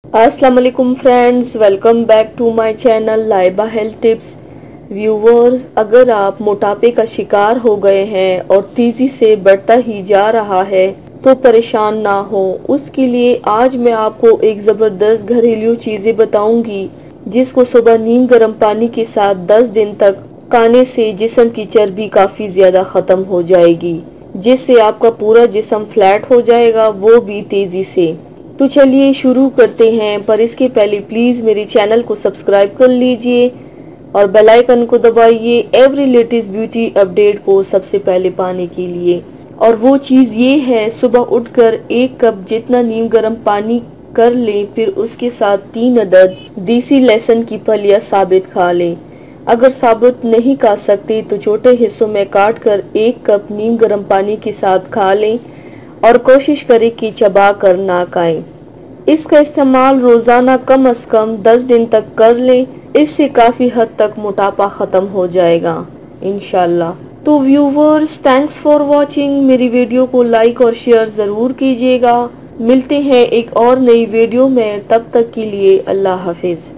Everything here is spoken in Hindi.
अस्सलाम वालेकुम friends, welcome back to my channel Laiba health tips. Viewers, अगर आप मोटापे का शिकार हो गए हैं और तेजी से बढ़ता ही जा रहा है तो परेशान ना हो। उसके लिए आज मैं आपको एक ज़बरदस्त घरेलू चीज़ें बताऊंगी जिसको सुबह नीम गर्म पानी के साथ 10 दिन तक खाने से जिस्म की चर्बी काफ़ी ज़्यादा ख़त्म हो जाएगी, जिससे आपका पूरा जिस्म फ्लैट हो जाएगा, वो भी तेज़ी से। तो चलिए शुरू करते हैं, पर इसके पहले प्लीज़ मेरे चैनल को सब्सक्राइब कर लीजिए और बेल आइकन को दबाइए एवरी लेटेस्ट ब्यूटी अपडेट को सबसे पहले पाने के लिए। और वो चीज़ ये है, सुबह उठकर 1 कप जितना नीम गर्म पानी कर लें, फिर उसके साथ 3 अदद देसी लहसुन की फलियां साबित खा लें। अगर साबुत नहीं खा सकते तो छोटे हिस्सों में काट कर 1 कप नीम गर्म पानी के साथ खा लें और कोशिश करें कि चबा कर ना खाएं। इसका इस्तेमाल रोजाना कम से कम 10 दिन तक कर लें, इससे काफी हद तक मोटापा खत्म हो जाएगा इंशाल्लाह। तो व्यूवर्स, थैंक्स फॉर वॉचिंग। मेरी वीडियो को लाइक और शेयर जरूर कीजिएगा। मिलते हैं एक और नई वीडियो में, तब तक के लिए अल्लाह हाफिज।